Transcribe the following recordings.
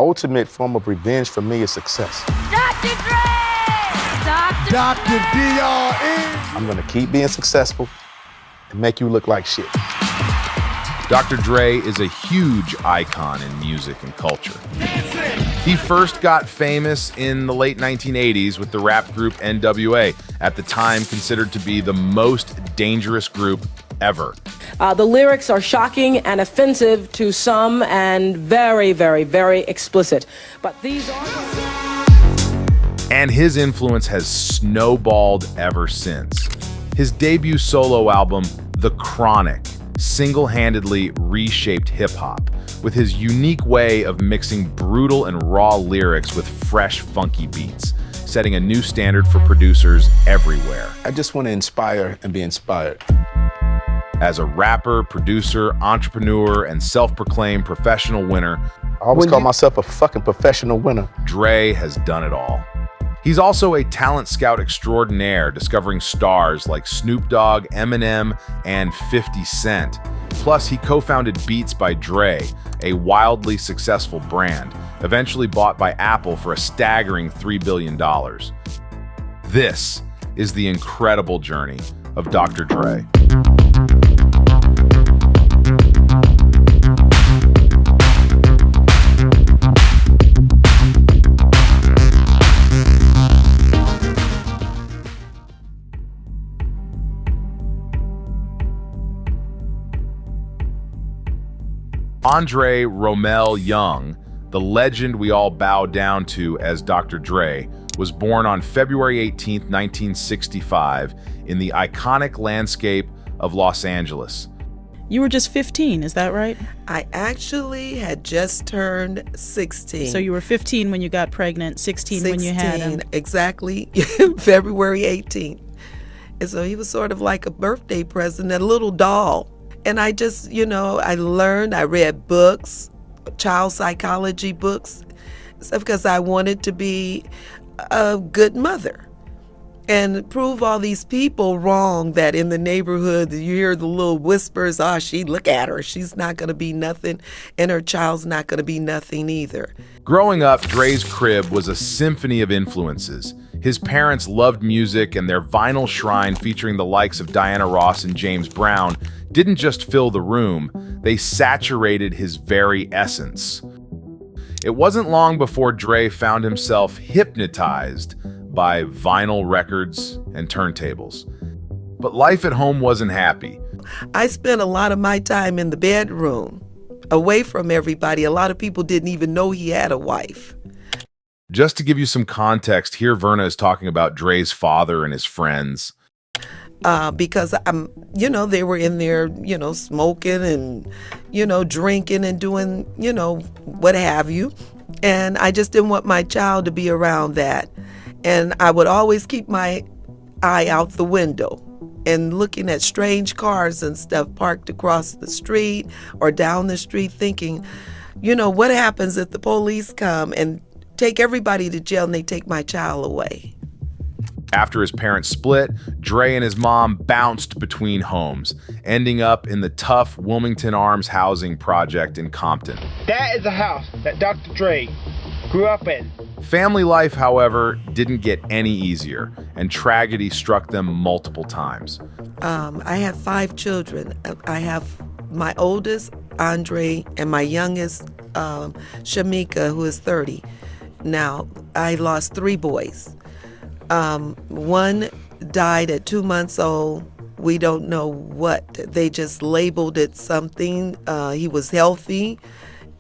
ultimate form of revenge for me is success. Dr. Dre! Dr. D.R.E. I'm gonna keep being successful and make you look like shit. Dr. Dre is a huge icon in music and culture. He first got famous in the late 1980s with the rap group N.W.A., at the time considered to be the most dangerous group ever. The lyrics are shocking and offensive to some and very, very, very explicit. But these are... And his influence has snowballed ever since. His debut solo album, The Chronic, single-handedly reshaped hip-hop with his unique way of mixing brutal and raw lyrics with fresh, funky beats, setting a new standard for producers everywhere. I just want to inspire and be inspired. As a rapper, producer, entrepreneur, and self-proclaimed professional winner, I always call myself a fucking professional winner. Dre has done it all. He's also a talent scout extraordinaire, discovering stars like Snoop Dogg, Eminem, and 50 Cent. Plus, he co-founded Beats by Dre, a wildly successful brand, eventually bought by Apple for a staggering $3 billion. This is the incredible journey of Dr. Dre. Andre Romel Young, the legend we all bow down to as Dr. Dre, was born on February 18, 1965, in the iconic landscape of Los Angeles. You were just 15, is that right? I actually had just turned 16. So you were 15 when you got pregnant, 16 when you had him. Exactly, February 18th. And so he was sort of like a birthday present, a little doll. And I just, I read books, child psychology books, because I wanted to be a good mother and prove all these people wrong that in the neighborhood, you hear the little whispers, look at her, she's not going to be nothing, and her child's not going to be nothing either. Growing up, Dre's crib was a symphony of influences. His parents loved music, and their vinyl shrine featuring the likes of Diana Ross and James Brown didn't just fill the room, they saturated his very essence. It wasn't long before Dre found himself hypnotized by vinyl records and turntables. But life at home wasn't happy. I spent a lot of my time in the bedroom, away from everybody. A lot of people didn't even know he had a wife. Just to give you some context, here Verna is talking about Dre's father and his friends. Because they were in there, smoking and, drinking and doing, what have you. And I just didn't want my child to be around that. And I would always keep my eye out the window and looking at strange cars and stuff parked across the street or down the street thinking, what happens if the police come and take everybody to jail and they take my child away? After his parents split, Dre and his mom bounced between homes, ending up in the tough Wilmington Arms housing project in Compton. That is a house that Dr. Dre grew up in. Family life, however, didn't get any easier, and tragedy struck them multiple times. I have 5 children. I have my oldest, Andre, and my youngest, Shamika, who is 30. Now, I lost 3 boys. One died at 2 months old. We don't know what. They just labeled it something. He was healthy,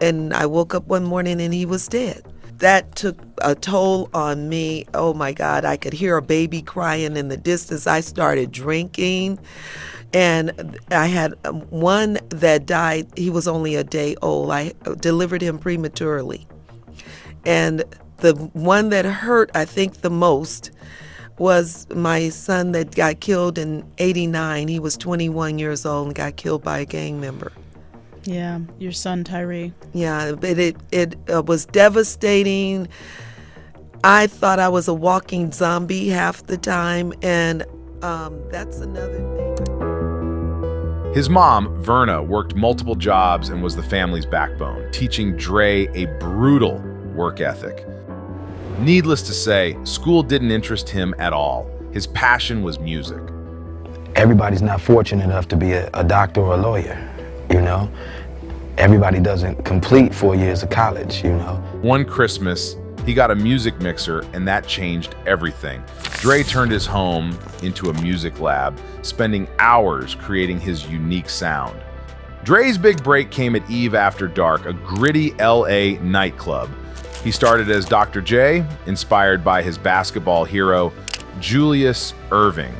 and I woke up one morning and he was dead. That took a toll on me. Oh my God, I could hear a baby crying in the distance. I started drinking, and I had one that died. He was only a day old. I delivered him prematurely. And the one that hurt, I think, the most was my son that got killed in '89. He was 21 years old and got killed by a gang member. Yeah, your son, Tyree. Yeah, but it was devastating. I thought I was a walking zombie half the time, and that's another thing. His mom, Verna, worked multiple jobs and was the family's backbone, teaching Dre a brutal work ethic. Needless to say, school didn't interest him at all. His passion was music. Everybody's not fortunate enough to be a doctor or a lawyer, you know? Everybody doesn't complete 4 years of college, you know? One Christmas, he got a music mixer, and that changed everything. Dre turned his home into a music lab, spending hours creating his unique sound. Dre's big break came at Eve After Dark, a gritty LA nightclub. He started as Dr. J, inspired by his basketball hero, Julius Erving.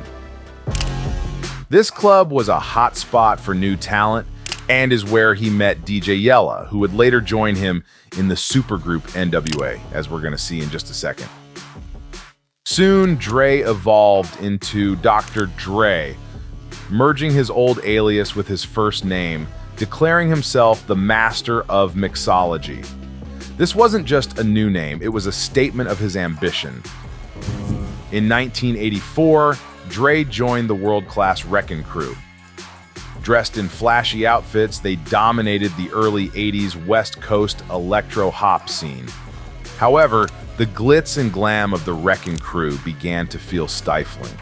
This club was a hot spot for new talent and is where he met DJ Yella, who would later join him in the supergroup N.W.A, as we're going to see in just a second. Soon, Dre evolved into Dr. Dre, merging his old alias with his first name, declaring himself the master of mixology. This wasn't just a new name, it was a statement of his ambition. In 1984, Dre joined the world-class Wreckin' Crew. Dressed in flashy outfits, they dominated the early 80s West Coast electro-hop scene. However, the glitz and glam of the Wreckin' Crew began to feel stifling.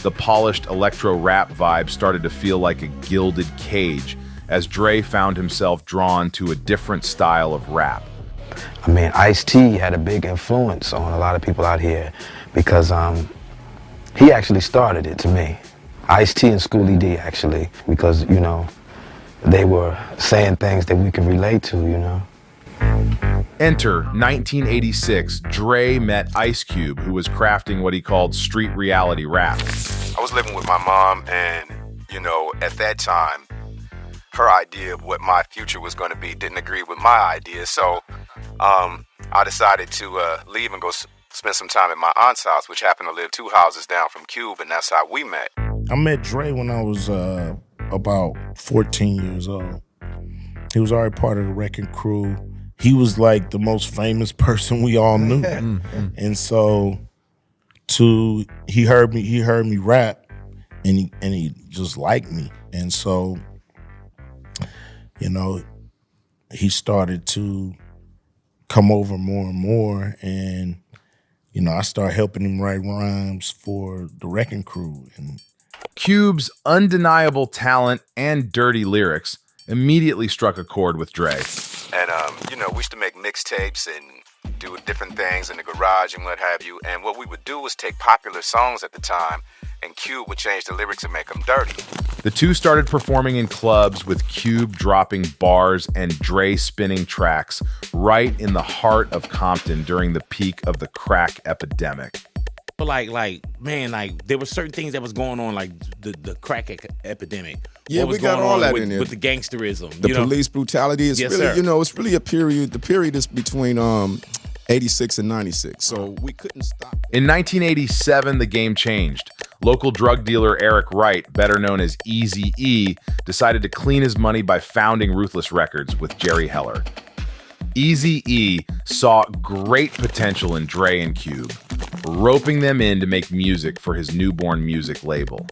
The polished electro-rap vibe started to feel like a gilded cage, as Dre found himself drawn to a different style of rap. I mean, Ice-T had a big influence on a lot of people out here because he actually started it to me. Ice-T and Schoolie D, actually, because, you know, they were saying things that we can relate to, you know. Enter 1986, Dre met Ice Cube, who was crafting what he called street reality rap. I was living with my mom, and, you know, at that time, her idea of what my future was going to be didn't agree with my idea, so I decided to leave and go spend some time at my aunt's house, which happened to live 2 houses down from Cube, and that's how we met. I met Dre when I was about 14 years old. He was already part of the Wreckin' Crew. He was like the most famous person we all knew. And so he heard me rap and he just liked me. And so, you know, he started to come over more and more, and, you know, I started helping him write rhymes for the Wreckin' Crew. And Cube's undeniable talent and dirty lyrics immediately struck a chord with Dre. And, you know, we used to make mixtapes and do different things in the garage and what have you. And what we would do was take popular songs at the time, and Cube would change the lyrics and make them dirty. The two started performing in clubs with Cube dropping bars and Dre spinning tracks right in the heart of Compton during the peak of the crack epidemic. Man, there were certain things that was going on, like the crack epidemic. Yeah, we got all that in there. With the gangsterism. The police brutality is really, you know, it's really a period. The period is between 86 and 96, so we couldn't stop. In 1987, the game changed. Local drug dealer Eric Wright, better known as Eazy-E, decided to clean his money by founding Ruthless Records with Jerry Heller. Eazy-E saw great potential in Dre and Cube, roping them in to make music for his newborn music label.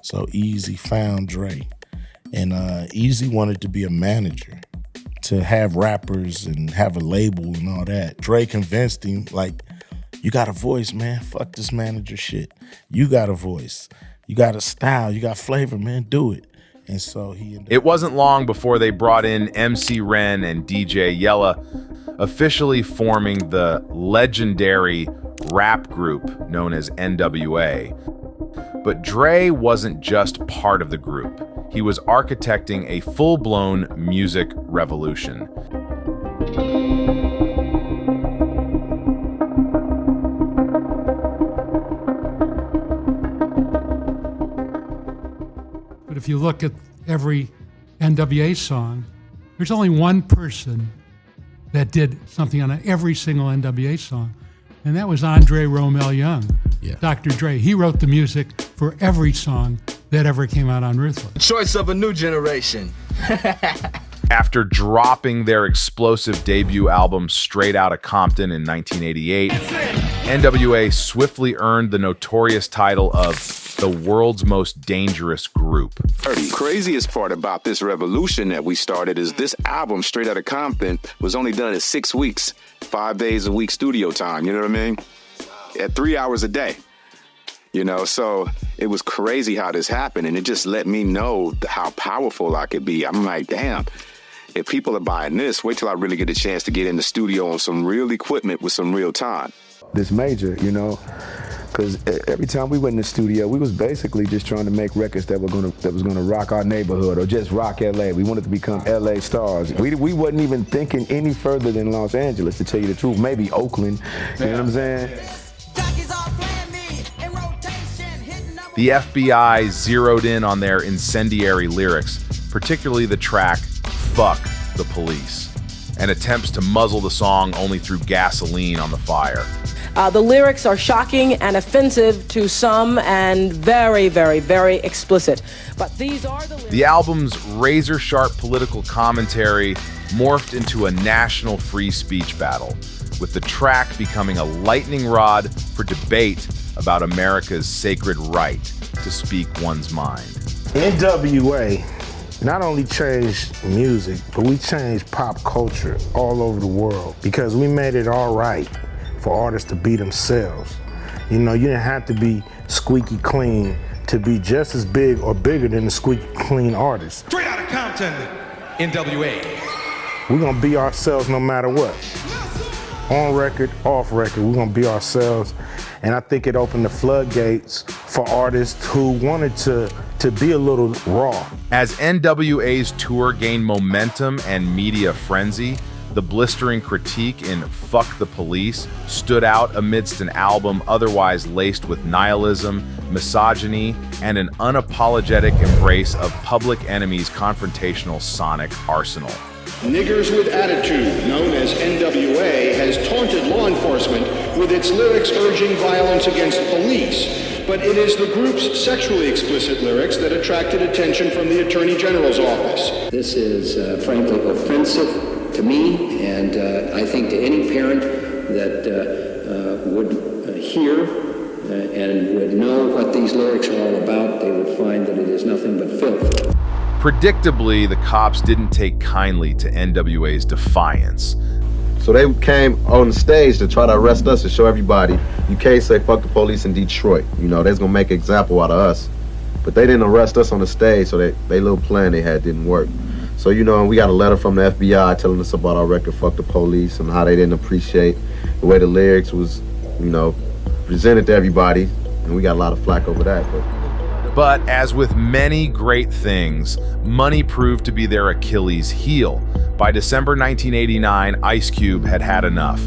So Eazy found Dre, and Eazy wanted to be a manager, to have rappers and have a label and all that. Dre convinced him, like, you got a voice, man. Fuck this manager shit. You got a voice. You got a style. You got flavor, man. Do it. And so he ended up. It wasn't long before they brought in MC Ren and DJ Yella, officially forming the legendary rap group known as N.W.A. But Dre wasn't just part of the group. He was architecting a full-blown music revolution. But if you look at every N.W.A. song, there's only one person that did something on every single N.W.A. song, and that was Andre Romel Young, Dr. Dre. He wrote the music for every song that ever came out on Ruthless. Choice of a new generation. After dropping their explosive debut album Straight Outta Compton in 1988, N.W.A. swiftly earned the notorious title of the world's most dangerous group. The craziest part about this revolution that we started is this album, Straight Outta Compton, was only done in 6 weeks, 5 days a week studio time, you know what I mean? At 3 hours a day. You know, so it was crazy how this happened, and it just let me know how powerful I could be. I'm like, damn, if people are buying this, wait till I really get a chance to get in the studio on some real equipment with some real time. This major, you know, because every time we went in the studio, we was basically just trying to make records that was gonna rock our neighborhood or just rock LA. We wanted to become LA stars. We wasn't even thinking any further than Los Angeles, to tell you the truth. Maybe Oakland, you know what I'm saying? The FBI zeroed in on their incendiary lyrics, particularly the track Fuck the Police, and attempts to muzzle the song only through gasoline on the fire. The lyrics are shocking and offensive to some and very, very, very explicit. But these are the lyrics. The album's razor-sharp political commentary morphed into a national free speech battle, with the track becoming a lightning rod for debate about America's sacred right to speak one's mind. N.W.A. not only changed music, but we changed pop culture all over the world because we made it all right for artists to be themselves. You know, you didn't have to be squeaky clean to be just as big or bigger than the squeaky clean artist. Straight Outta Compton, N.W.A. We're gonna be ourselves no matter what. On record, off record, we're gonna be ourselves. And I think it opened the floodgates for artists who wanted to be a little raw. As N.W.A.'s tour gained momentum and media frenzy, the blistering critique in Fuck the Police stood out amidst an album otherwise laced with nihilism, misogyny, and an unapologetic embrace of Public Enemy's confrontational sonic arsenal. Niggers with Attitude, known as N.W.A., has taunted law enforcement with its lyrics urging violence against police. But it is the group's sexually explicit lyrics that attracted attention from the Attorney General's office. This is frankly offensive to me, and I think to any parent that would hear and would know what these lyrics are all about, they would find that it is nothing but filth. Predictably, the cops didn't take kindly to N.W.A.'s defiance. So they came on the stage to try to arrest us and show everybody, you can't say fuck the police in Detroit. You know, they're gonna make an example out of us. But they didn't arrest us on the stage, so they little plan they had didn't work. So, you know, we got a letter from the FBI telling us about our record, Fuck the Police, and how they didn't appreciate the way the lyrics was, you know, presented to everybody. And we got a lot of flack over that. But as with many great things, money proved to be their Achilles heel. By December 1989, Ice Cube had had enough.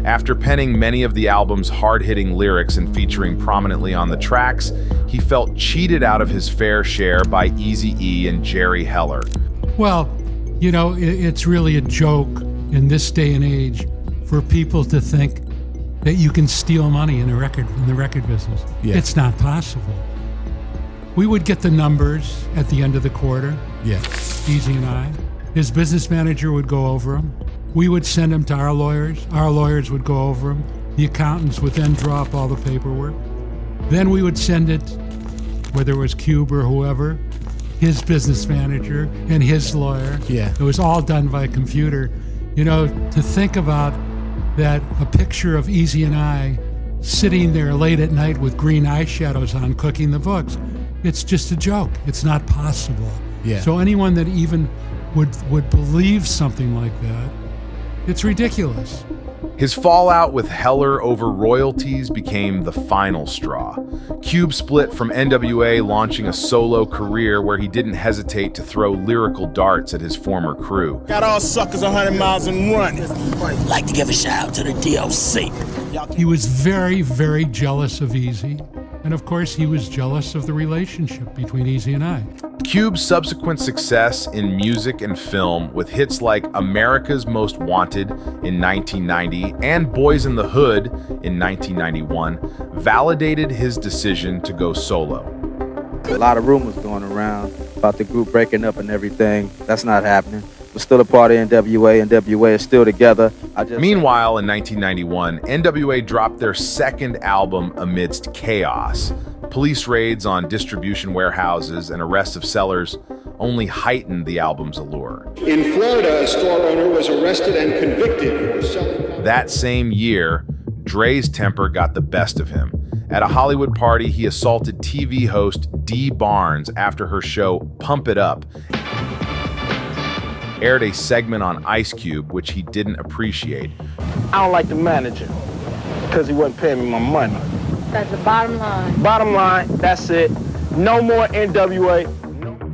After penning many of the album's hard-hitting lyrics and featuring prominently on the tracks, he felt cheated out of his fair share by Eazy-E and Jerry Heller. Well, you know, it's really a joke in this day and age for people to think that you can steal money in the record business. Yeah. It's not possible. We would get the numbers at the end of the quarter. Yeah. Eazy and I. His business manager would go over them. We would send them to our lawyers. Our lawyers would go over them. The accountants would then draw up all the paperwork. Then we would send it, whether it was Cube or whoever, his business manager and his lawyer. Yeah. It was all done by computer. You know, to think about that, a picture of Eazy and I sitting there late at night with green eyeshadows on cooking the books, it's just a joke. It's not possible. Yeah. So anyone that even would believe something like that, it's ridiculous. His fallout with Heller over royalties became the final straw. Cube split from N.W.A., launching a solo career where he didn't hesitate to throw lyrical darts at his former crew. Got all suckers 100 miles and running. Like to give a shout out to the DOC. He was very, very jealous of Eazy. And of course, he was jealous of the relationship between Eazy and I. Cube's subsequent success in music and film, with hits like America's Most Wanted in 1990 and Boys in the Hood in 1991, validated his decision to go solo. A lot of rumors going around about the group breaking up and everything. That's not happening. was still a part of N.W.A. N.W.A. is still together. Meanwhile, in 1991, N.W.A. dropped their second album amidst chaos. Police raids on distribution warehouses and arrests of sellers only heightened the album's allure. In Florida, a store owner was arrested and convicted for selling. That same year, Dre's temper got the best of him. At a Hollywood party, he assaulted TV host Dee Barnes after her show Pump It Up aired a segment on Ice Cube, which he didn't appreciate. I don't like the manager because he wasn't paying me my money. That's the bottom line. Bottom line, that's it. No more N.W.A.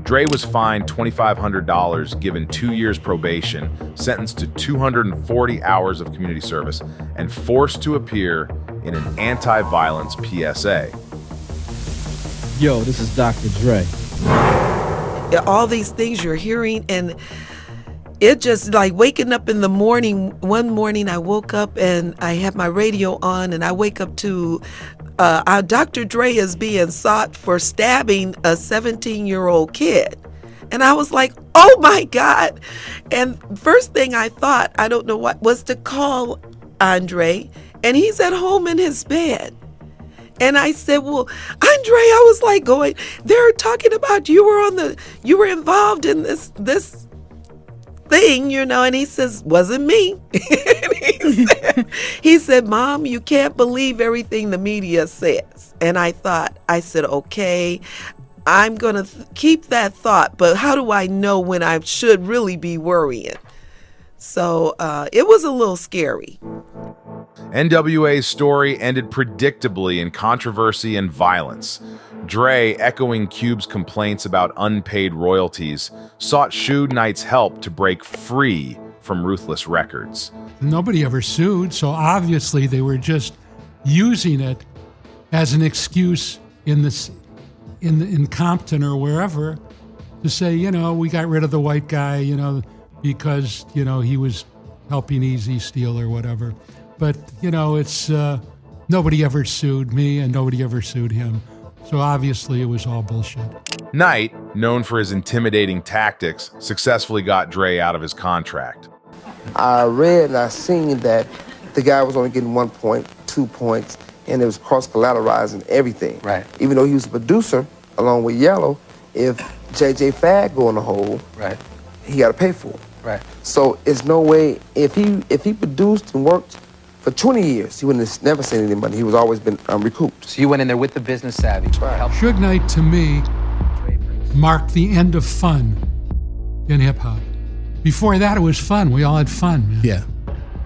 Dre was fined $2,500, given 2 years probation, sentenced to 240 hours of community service, and forced to appear in an anti-violence PSA. Yo, this is Dr. Dre. All these things you're hearing, and it just like waking up in the morning. One morning I woke up and I had my radio on, and I wake up to our Dr. Dre is being sought for stabbing a 17-year-old kid. And I was like, oh my God. And first thing I thought, I don't know what, was to call Andre, and he's at home in his bed. And I said, well, Andre, I was like going, they're talking about you were involved in this thing, you know. And he says, wasn't me. he said, Mom, you can't believe everything the media says. And I said, okay, I'm going to keep that thought, but how do I know when I should really be worrying? So it was a little scary. N.W.A.'s story ended predictably in controversy and violence. Dre, echoing Cube's complaints about unpaid royalties, sought Suge Knight's help to break free from Ruthless Records. Nobody ever sued, so obviously they were just using it as an excuse in Compton or wherever to say, you know, we got rid of the white guy, you know, because, you know, he was helping Easy Steal or whatever. But, you know, it's nobody ever sued me and nobody ever sued him. So obviously it was all bullshit. Knight, known for his intimidating tactics, successfully got Dre out of his contract. I read and I seen that the guy was only getting 1 point, 2 points, and it was cross-collateralizing everything. Right. Even though he was a producer, along with Yellow, if JJ Fad go in the hole, right, he got to pay for it. Right. So it's no way, if he produced and worked for 20 years, he wouldn't have never seen any money. He was always been recouped. So you went in there with the business savvy. Right. Suge Knight, to me, marked the end of fun in hip-hop. Before that, it was fun. We all had fun, man. Yeah.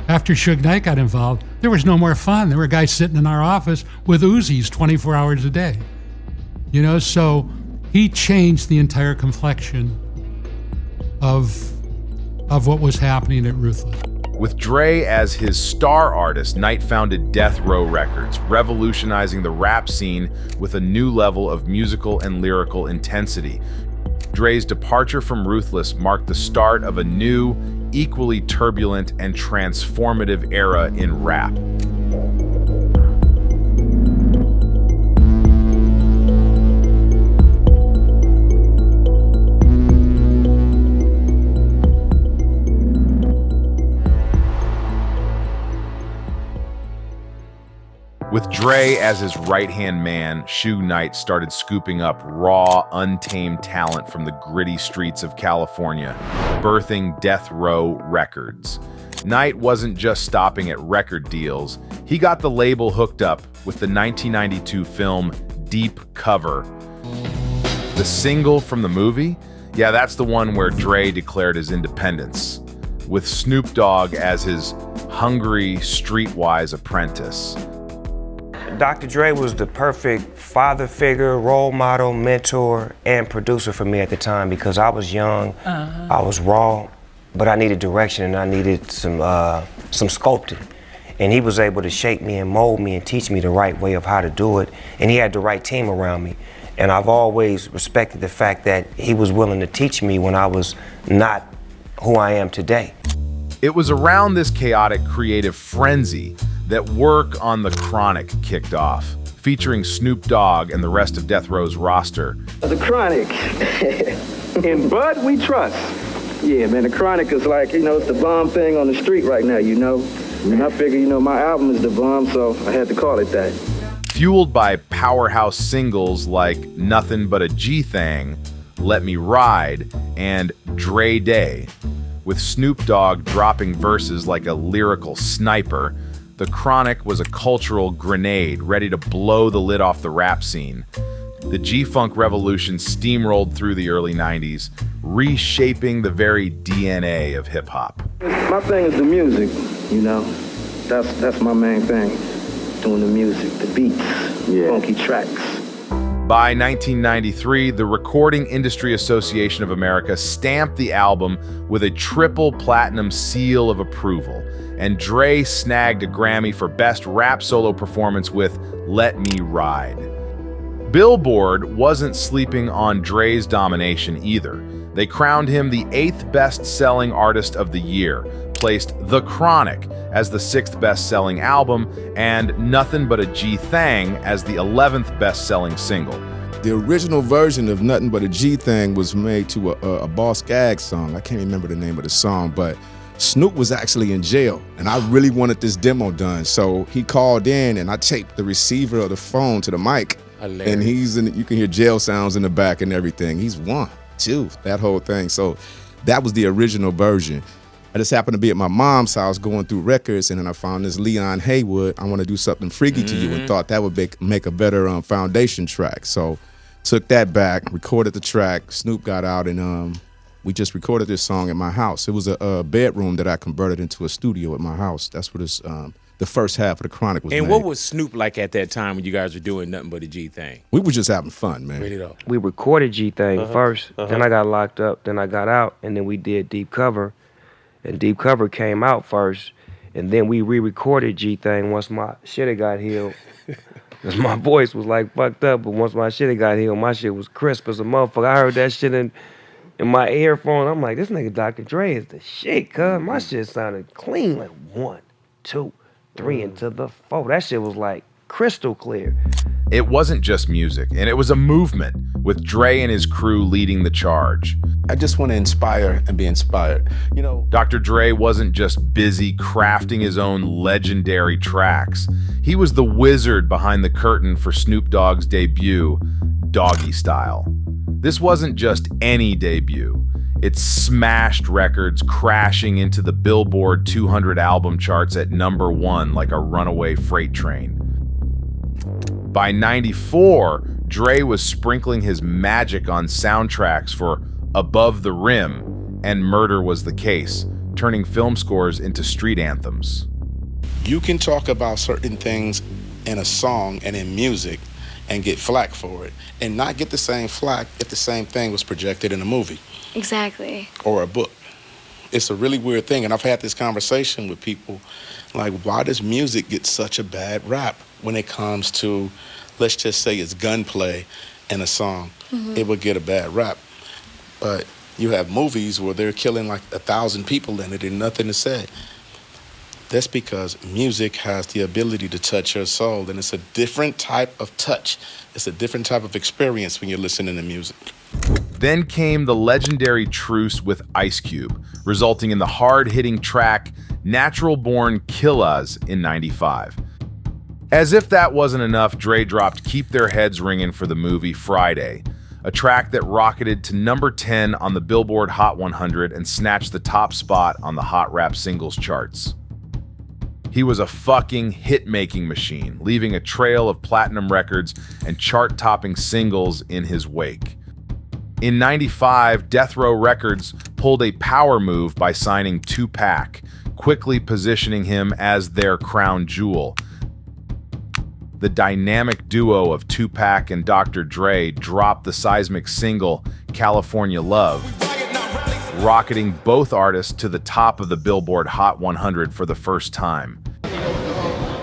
After Suge Knight got involved, there was no more fun. There were guys sitting in our office with Uzis 24 hours a day. You know, so he changed the entire complexion of what was happening at Ruthless. With Dre as his star artist, Knight founded Death Row Records, revolutionizing the rap scene with a new level of musical and lyrical intensity. Dre's departure from Ruthless marked the start of a new, equally turbulent and transformative era in rap. With Dre as his right-hand man, Suge Knight started scooping up raw, untamed talent from the gritty streets of California, birthing Death Row Records. Knight wasn't just stopping at record deals. He got the label hooked up with the 1992 film Deep Cover. The single from the movie? Yeah, that's the one where Dre declared his independence, with Snoop Dogg as his hungry, streetwise apprentice. Dr. Dre was the perfect father figure, role model, mentor, and producer for me at the time because I was young, I was raw, but I needed direction and I needed some sculpting. And he was able to shape me and mold me and teach me the right way of how to do it. And he had the right team around me. And I've always respected the fact that he was willing to teach me when I was not who I am today. It was around this chaotic creative frenzy that work on The Chronic kicked off, featuring Snoop Dogg and the rest of Death Row's roster. The Chronic. In Bud we trust. Yeah, man, the Chronic is like, it's the bomb thing on the street right now, And I figure, my album is the bomb, so I had to call it that. Fueled by powerhouse singles like Nothing But a G-Thang, Let Me Ride, and Dre Day, with Snoop Dogg dropping verses like a lyrical sniper, the Chronic was a cultural grenade ready to blow the lid off the rap scene. The G-Funk revolution steamrolled through the early 90s, reshaping the very DNA of hip-hop. My thing is the music, That's my main thing, doing the music, the beats, funky tracks. By 1993, the Recording Industry Association of America stamped the album with a triple platinum seal of approval, and Dre snagged a Grammy for Best Rap Solo Performance with Let Me Ride. Billboard wasn't sleeping on Dre's domination either. They crowned him the 8th best-selling artist of the year, placed The Chronic as the 6th best-selling album, and Nothing But a G-Thang as the 11th best-selling single. The original version of Nothing But a G-Thang was made to a Boss Gag song. I can't remember the name of the song, but Snoop was actually in jail, and I really wanted this demo done. So he called in, and I taped the receiver of the phone to the mic. Hilarious. And you can hear jail sounds in the back and everything. He's 1, 2, that whole thing. So that was the original version. I just happened to be at my mom's house going through records, and then I found this Leon Haywood, I Want to Do Something Freaky to You, and thought that would make a better foundation track. So took that back, recorded the track. Snoop got out, and we just recorded this song at my house. It was a bedroom that I converted into a studio at my house. That's what the first half of the Chronic was And made. what was Snoop like at that time when you guys were doing Nothing But a G-Thang? We were just having fun, man. Read it up. We recorded G-Thang first, then I got locked up, then I got out, and then we did Deep Cover. And Deep Cover came out first, and then we re-recorded G-Thang once my shit had got healed. Because my voice was like fucked up, but once my shit had got healed, my shit was crisp as a motherfucker. I heard that shit in my earphone. I'm like, this nigga Dr. Dre is the shit, cuz. My shit sounded clean, like 1, 2, 3 into the 4. That shit was like crystal clear. It wasn't just music, and it was a movement, with Dre and his crew leading the charge. I just want to inspire and be inspired. Dr. Dre wasn't just busy crafting his own legendary tracks. He was the wizard behind the curtain for Snoop Dogg's debut, Doggy Style. This wasn't just any debut. It smashed records, crashing into the Billboard 200 album charts at #1 like a runaway freight train. By 94, Dre was sprinkling his magic on soundtracks for Above the Rim and Murder Was the Case, turning film scores into street anthems. You can talk about certain things in a song and in music and get flack for it, and not get the same flack if the same thing was projected in a movie. Exactly. Or a book. It's a really weird thing, and I've had this conversation with people, like, why does music get such a bad rap when it comes to, let's just say it's gunplay in a song? It would get a bad rap. But you have movies where they're killing like 1,000 people in it and nothing to say. That's because music has the ability to touch your soul, and it's a different type of touch. It's a different type of experience when you're listening to music. Then came the legendary truce with Ice Cube, resulting in the hard-hitting track Natural Born Killaz in 95. As if that wasn't enough, Dre dropped Keep Their Heads Ringin' for the movie Friday, a track that rocketed to #10 on the Billboard Hot 100 and snatched the top spot on the Hot Rap Singles charts. He was a fucking hit-making machine, leaving a trail of platinum records and chart-topping singles in his wake. In 95, Death Row Records pulled a power move by signing Tupac, quickly positioning him as their crown jewel. The dynamic duo of Tupac and Dr. Dre dropped the seismic single California Love, rocketing both artists to the top of the Billboard Hot 100 for the first time.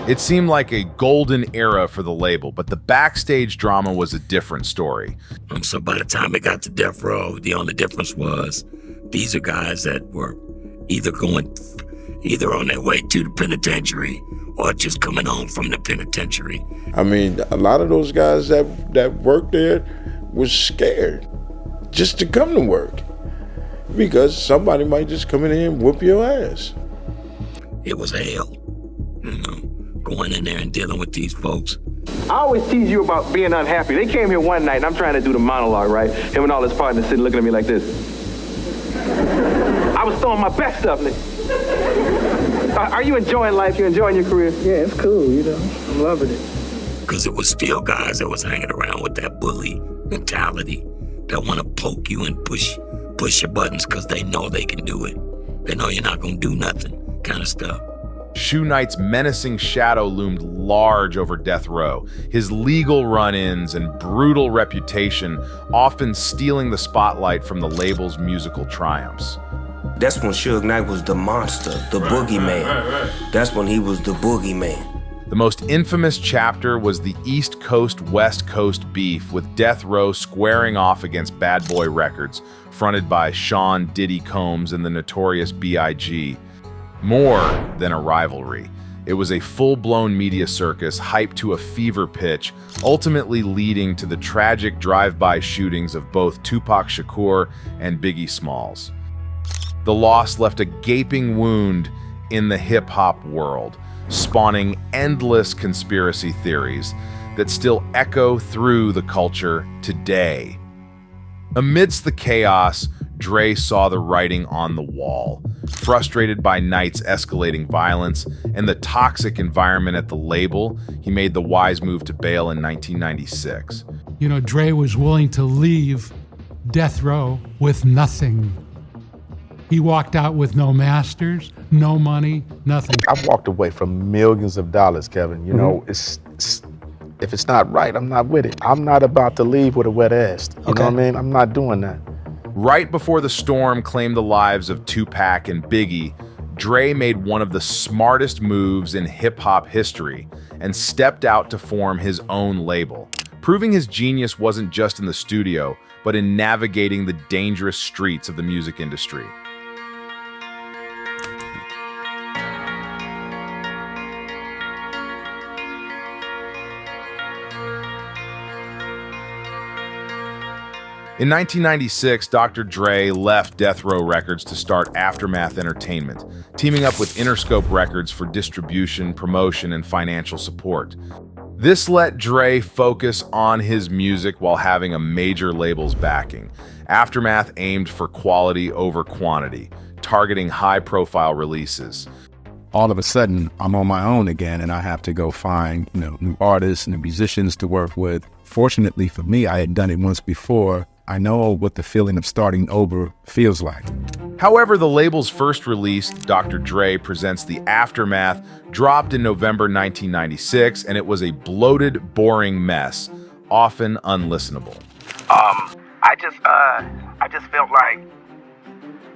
It seemed like a golden era for the label, but the backstage drama was a different story. So by the time it got to Death Row, the only difference was these are guys that were either on their way to the penitentiary or just coming home from the penitentiary. I mean, a lot of those guys that worked there was scared just to come to work. Because somebody might just come in here and whoop your ass. It was hell, going in there and dealing with these folks. I always tease you about being unhappy. They came here one night, and I'm trying to do the monologue, right? Him and all his partners sitting looking at me like this. I was throwing my best stuff, nigga. Are you enjoying life? You enjoying your career? Yeah, it's cool, I'm loving it. Because it was still guys that was hanging around with that bully mentality that want to poke you and push your buttons because they know they can do it. They know you're not going to do nothing, kind of stuff. Shoe Knight's menacing shadow loomed large over death row, his legal run-ins and brutal reputation often stealing the spotlight from the label's musical triumphs. That's when Suge Knight was the monster, the boogeyman. Right. That's when he was the boogeyman. The most infamous chapter was the East Coast-West Coast beef, with Death Row squaring off against Bad Boy Records, fronted by Sean Diddy Combs and the Notorious B.I.G. More than a rivalry, it was a full-blown media circus hyped to a fever pitch, ultimately leading to the tragic drive-by shootings of both Tupac Shakur and Biggie Smalls. The loss left a gaping wound in the hip-hop world, spawning endless conspiracy theories that still echo through the culture today. Amidst the chaos, Dre saw the writing on the wall. Frustrated by Knight's escalating violence and the toxic environment at the label, he made the wise move to bail in 1996. Dre was willing to leave Death Row with nothing. He walked out with no masters, no money, nothing. I've walked away from millions of dollars, Kevin. It's if it's not right, I'm not with it. I'm not about to leave with a wet ass. You know what I mean? I'm not doing that. Right before the storm claimed the lives of Tupac and Biggie, Dre made one of the smartest moves in hip-hop history and stepped out to form his own label, proving his genius wasn't just in the studio, but in navigating the dangerous streets of the music industry. In 1996, Dr. Dre left Death Row Records to start Aftermath Entertainment, teaming up with Interscope Records for distribution, promotion, and financial support. This let Dre focus on his music while having a major label's backing. Aftermath aimed for quality over quantity, targeting high-profile releases. All of a sudden, I'm on my own again, and I have to go find, new artists and musicians to work with. Fortunately for me, I had done it once before. I know what the feeling of starting over feels like. However, the label's first release, Dr. Dre Presents the Aftermath, dropped in November 1996, and it was a bloated, boring mess, often unlistenable. I just felt like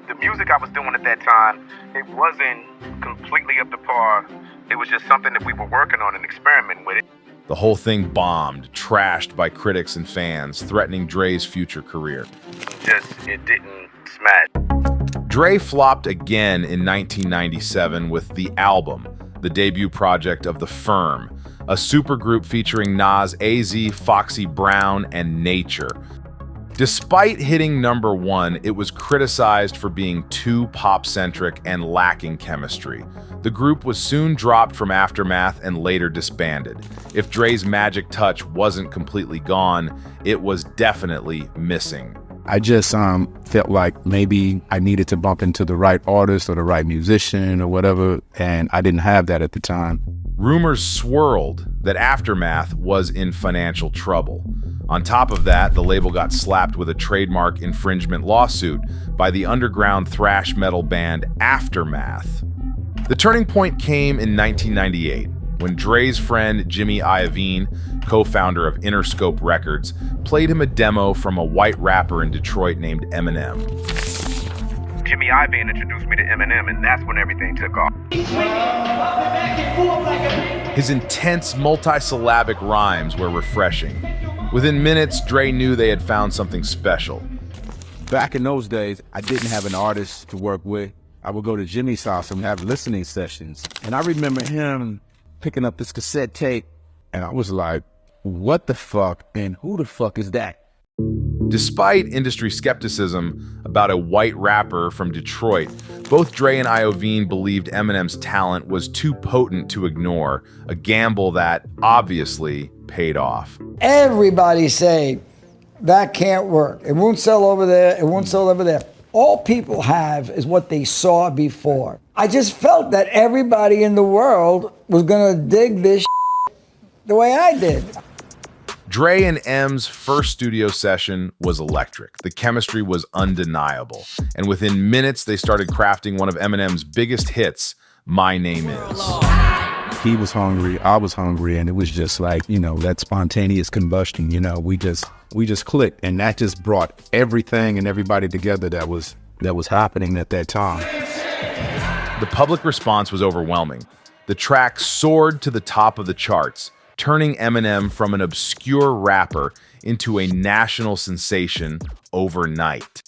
the music I was doing at that time, it wasn't completely up to par. It was just something that we were working on and experimenting with it. The whole thing bombed, trashed by critics and fans, threatening Dre's future career. It didn't smash. Dre flopped again in 1997 with The Album, the debut project of The Firm, a supergroup featuring Nas, AZ, Foxy Brown, and Nature. Despite hitting #1, it was criticized for being too pop-centric and lacking chemistry. The group was soon dropped from Aftermath and later disbanded. If Dre's magic touch wasn't completely gone, it was definitely missing. I just felt like maybe I needed to bump into the right artist or the right musician or whatever, and I didn't have that at the time. Rumors swirled that Aftermath was in financial trouble. On top of that, the label got slapped with a trademark infringement lawsuit by the underground thrash metal band Aftermath. The turning point came in 1998, when Dre's friend Jimmy Iovine, co-founder of Interscope Records, played him a demo from a white rapper in Detroit named Eminem. Jimmy Iovine introduced me to Eminem, and that's when everything took off. His intense, multi-syllabic rhymes were refreshing. Within minutes, Dre knew they had found something special. Back in those days, I didn't have an artist to work with. I would go to Jimmy's house and have listening sessions. And I remember him picking up this cassette tape, and I was like, what the fuck and who the fuck is that? Despite industry skepticism about a white rapper from Detroit, both Dre and Iovine believed Eminem's talent was too potent to ignore, a gamble that obviously paid off. Everybody say, that can't work. It won't sell over there. It won't sell over there. All people have is what they saw before. I just felt that everybody in the world was gonna dig this the way I did. Dre and M's first studio session was electric. The chemistry was undeniable. And within minutes, they started crafting one of Eminem's biggest hits, My Name Is. He was hungry, I was hungry, and it was just like, that spontaneous combustion, we just clicked, and that just brought everything and everybody together that was happening at that time. The public response was overwhelming. The track soared to the top of the charts, turning Eminem from an obscure rapper into a national sensation overnight.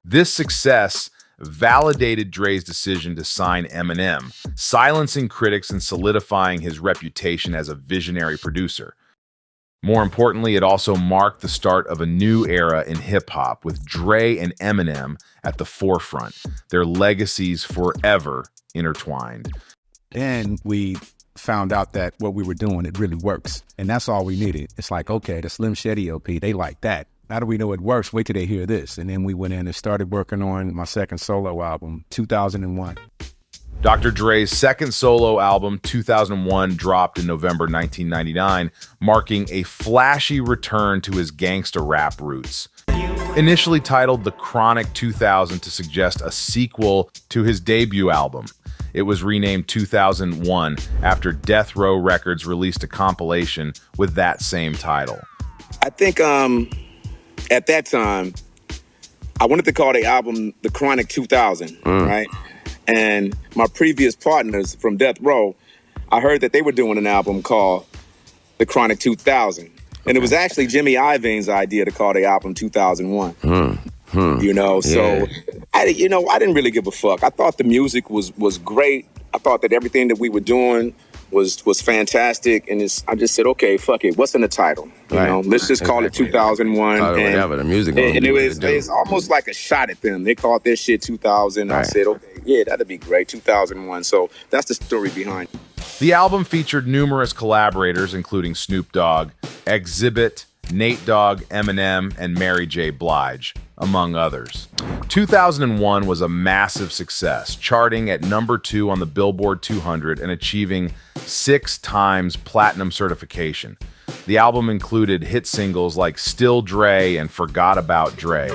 This success validated Dre's decision to sign Eminem, silencing critics and solidifying his reputation as a visionary producer. More importantly, it also marked the start of a new era in hip-hop, with Dre and Eminem at the forefront, their legacies forever intertwined. Then we found out that what we were doing, it really works. And that's all we needed. It's like, okay, the Slim Shady LP, they like that. Now that we know it works, wait till they hear this. And then we went in and started working on my second solo album, 2001. Dr. Dre's second solo album, 2001, dropped in November 1999, marking a flashy return to his gangsta rap roots. Initially titled The Chronic 2000 to suggest a sequel to his debut album, it was renamed 2001 after Death Row Records released a compilation with that same title. I think at that time, I wanted to call the album The Chronic 2000, right? And my previous partners from Death Row, I heard that they were doing an album called The Chronic 2000. And it was actually Jimmy Iovine's idea to call the album 2001. So I didn't really give a fuck. I thought the music was great. I thought that everything that we were doing was fantastic, and I just said, okay, fuck it. What's in the title? Let's just call it 2001. Whatever the music. And it's almost like a shot at them. They called their shit 2000. Right. I said, okay, yeah, that'd be great, 2001. So that's the story behind it. The album featured numerous collaborators, including Snoop Dogg, Exhibit, Nate Dogg, Eminem, and Mary J. Blige, among others. 2001 was a massive success, charting at number 2 on the Billboard 200 and achieving 6 times platinum certification. The album included hit singles like Still Dre and Forgot About Dre.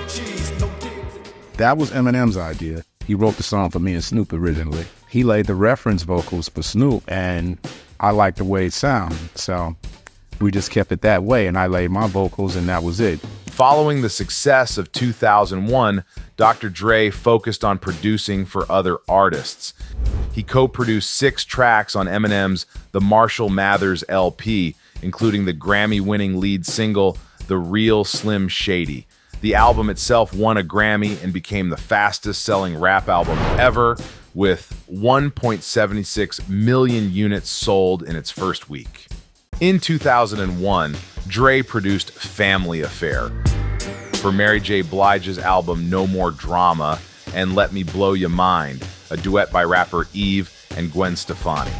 That was Eminem's idea. He wrote the song for me and Snoop originally. He laid the reference vocals for Snoop, and I liked the way it sounded, so we just kept it that way, and I laid my vocals, and that was it. Following the success of 2001, Dr. Dre focused on producing for other artists. He co-produced 6 tracks on Eminem's The Marshall Mathers LP, including the Grammy-winning lead single, The Real Slim Shady. The album itself won a Grammy and became the fastest-selling rap album ever, with 1.76 million units sold in its first week. In 2001, Dre produced Family Affair for Mary J. Blige's album No More Drama and Let Me Blow Ya Mind, a duet by rapper Eve and Gwen Stefani.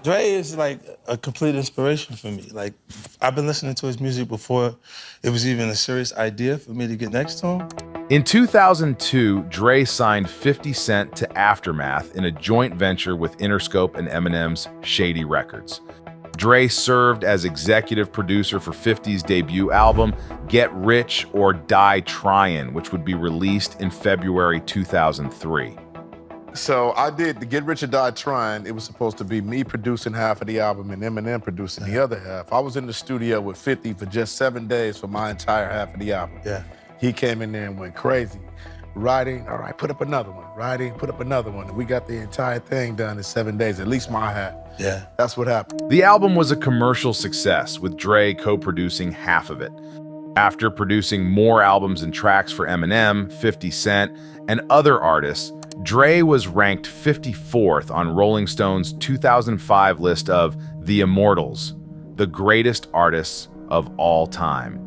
Dre is like a complete inspiration for me. Like, I've been listening to his music before it was even a serious idea for me to get next to him. In 2002, Dre signed 50 Cent to Aftermath in a joint venture with Interscope and Eminem's Shady Records. Dre served as executive producer for 50's debut album, Get Rich or Die Tryin', which would be released in February 2003. So I did the Get Rich or Die Tryin'. It was supposed to be me producing half of the album and Eminem producing the other half. I was in the studio with 50 for just 7 days for my entire half of the album. Yeah. He came in there and went crazy. Writing, all right, put up another one. Writing, put up another one. And we got the entire thing done in 7 days, at least my half. Yeah. That's what happened. The album was a commercial success, with Dre co-producing half of it. After producing more albums and tracks for Eminem, 50 Cent, and other artists, Dre was ranked 54th on Rolling Stone's 2005 list of The Immortals, the greatest artists of all time.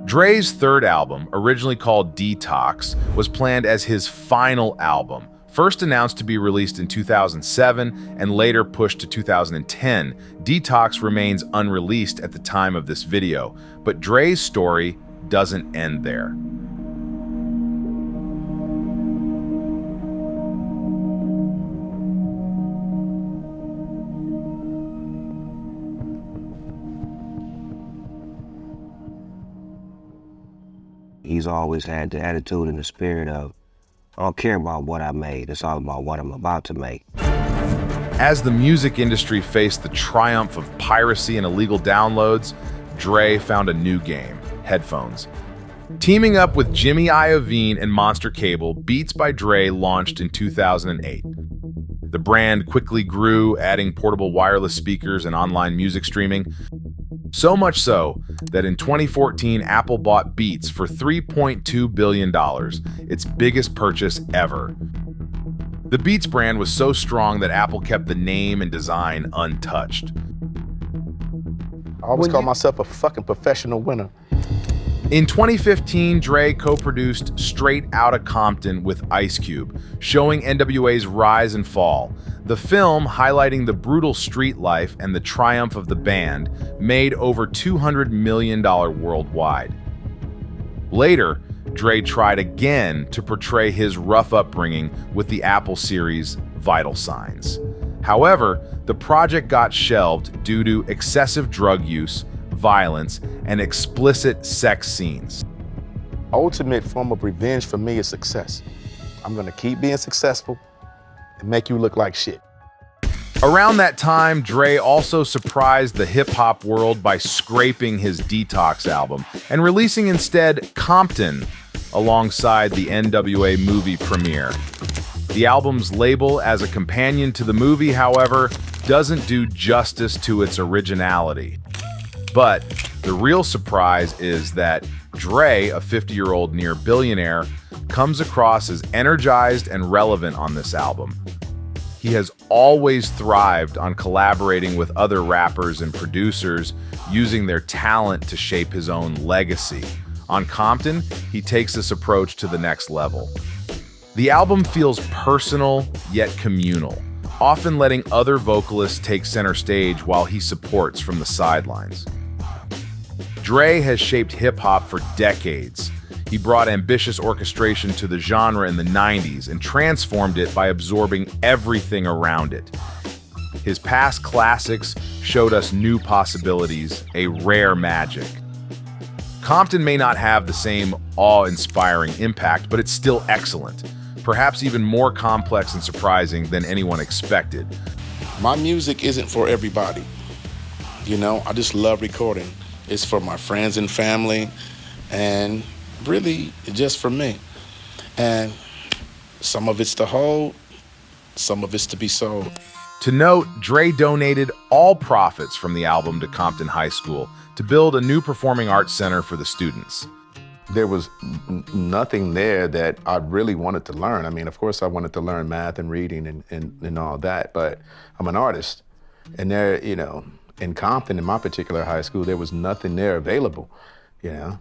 Dre's third album, originally called Detox, was planned as his final album, first announced to be released in 2007 and later pushed to 2010. Detox remains unreleased at the time of this video, but Dre's story doesn't end there. He's always had the attitude and the spirit of, I don't care about what I made, it's all about what I'm about to make. As the music industry faced the triumph of piracy and illegal downloads, Dre found a new game: headphones. Teaming up with Jimmy Iovine and Monster Cable, Beats by Dre launched in 2008. The brand quickly grew, adding portable wireless speakers and online music streaming. So much so that in 2014, Apple bought Beats for $3.2 billion, its biggest purchase ever. The Beats brand was so strong that Apple kept the name and design untouched. I always call myself a fucking professional winner. In 2015, Dre co-produced Straight Outta Compton with Ice Cube, showing N.W.A.'s rise and fall. The film, highlighting the brutal street life and the triumph of the band, made over $200 million worldwide. Later, Dre tried again to portray his rough upbringing with the Apple series Vital Signs. However, the project got shelved due to excessive drug use, violence, and explicit sex scenes. Ultimate form of revenge for me is success. I'm gonna keep being successful and make you look like shit. Around that time, Dre also surprised the hip-hop world by scraping his Detox album and releasing instead Compton alongside the N.W.A. movie premiere. The album's label as a companion to the movie, however, doesn't do justice to its originality. But the real surprise is that Dre, a 50-year-old near billionaire, comes across as energized and relevant on this album. He has always thrived on collaborating with other rappers and producers, using their talent to shape his own legacy. On Compton, he takes this approach to the next level. The album feels personal yet communal, often letting other vocalists take center stage while he supports from the sidelines. Dre has shaped hip-hop for decades. He brought ambitious orchestration to the genre in the 90s and transformed it by absorbing everything around it. His past classics showed us new possibilities, a rare magic. Compton may not have the same awe-inspiring impact, but it's still excellent, perhaps even more complex and surprising than anyone expected. My music isn't for everybody. You know, I just love recording. It's for my friends and family, and really just for me. And some of it's to hold, some of it's to be sold. To note, Dre donated all profits from the album to Compton High School to build a new performing arts center for the students. There was nothing there that I really wanted to learn. I mean, of course I wanted to learn math and reading and all that, but I'm an artist. And there, you know, in Compton, in my particular high school, there was nothing there available, you know.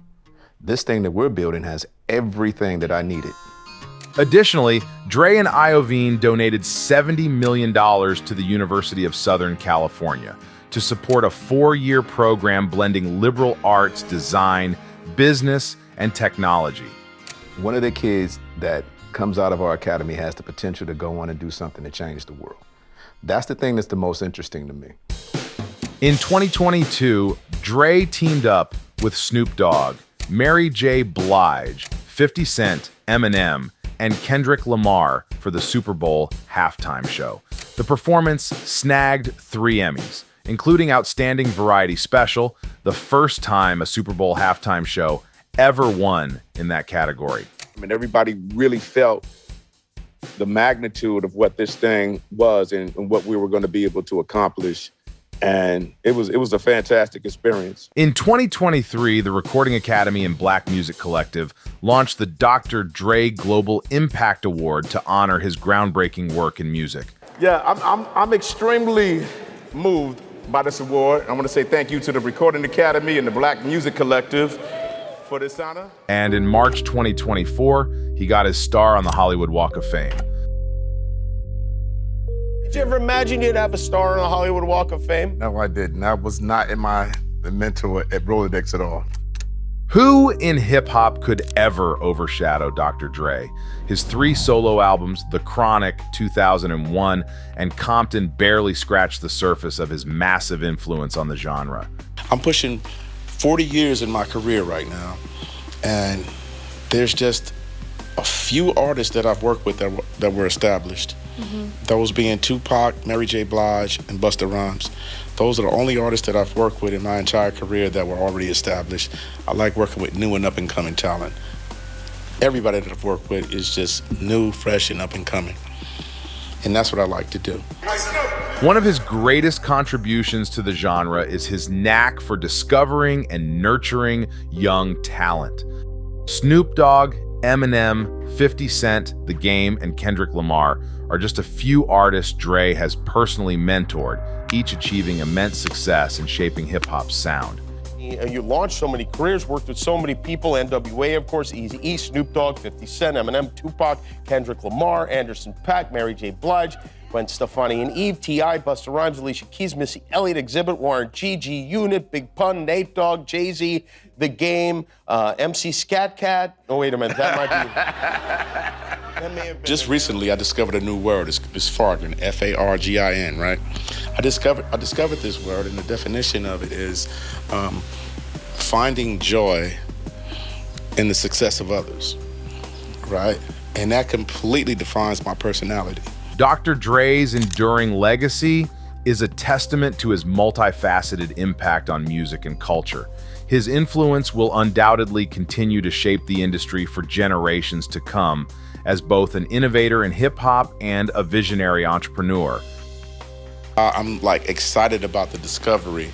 This thing that we're building has everything that I needed. Additionally, Dre and Iovine donated $70 million to the University of Southern California to support a 4-year program blending liberal arts, design, business, and technology. One of the kids that comes out of our academy has the potential to go on and do something to change the world. That's the thing that's the most interesting to me. In 2022, Dre teamed up with Snoop Dogg, Mary J. Blige, 50 Cent, Eminem, and Kendrick Lamar for the Super Bowl halftime show. The performance snagged 3 Emmys, including Outstanding Variety Special, the first time a Super Bowl halftime show ever won in that category. I mean, everybody really felt the magnitude of what this thing was and what we were going to be able to accomplish. And it was a fantastic experience. In 2023, the Recording Academy and Black Music Collective launched the Dr. Dre Global Impact Award to honor his groundbreaking work in music. Yeah, I'm extremely moved by this award. I want to say thank you to the Recording Academy and the Black Music Collective for this honor. And in March 2024, he got his star on the Hollywood Walk of Fame. Did you ever imagine you'd have a star on the Hollywood Walk of Fame? No, I didn't. That was not in my mental at Rolodex at all. Who in hip-hop could ever overshadow Dr. Dre? His 3 solo albums, The Chronic, 2001, and Compton barely scratched the surface of his massive influence on the genre. I'm pushing 40 years in my career right now, and there's just a few artists that I've worked with that were established. Those being Tupac, Mary J. Blige, and Busta Rhymes. Those are the only artists that I've worked with in my entire career that were already established. I like working with new and up-and-coming talent. Everybody that I've worked with is just new, fresh, and up-and-coming. And that's what I like to do. One of his greatest contributions to the genre is his knack for discovering and nurturing young talent. Snoop Dogg, Eminem, 50 Cent, The Game, and Kendrick Lamar are just a few artists Dre has personally mentored, each achieving immense success in shaping hip-hop's sound. You launched so many careers, worked with so many people, N.W.A, of course, Eazy-E, Snoop Dogg, 50 Cent, Eminem, Tupac, Kendrick Lamar, Anderson .Paak, Mary J. Blige, Gwen Stefani and Eve, T.I., Busta Rhymes, Alicia Keys, Missy Elliott, Exhibit, Warren G, G Unit, Big Pun, Nate Dogg, Jay-Z, The Game, MC Scat Cat. Oh, wait a minute, that might be... Just recently, I discovered a new word. It's fargin, F-A-R-G-I-N, right? I discovered this word, and the definition of it is finding joy in the success of others, right? And that completely defines my personality. Dr. Dre's enduring legacy is a testament to his multifaceted impact on music and culture. His influence will undoubtedly continue to shape the industry for generations to come as both an innovator in hip-hop and a visionary entrepreneur. I'm excited about the discovery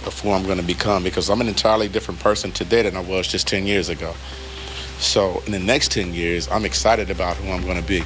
of who I'm going to become, because I'm an entirely different person today than I was just 10 years ago. So in the next 10 years, I'm excited about who I'm going to be.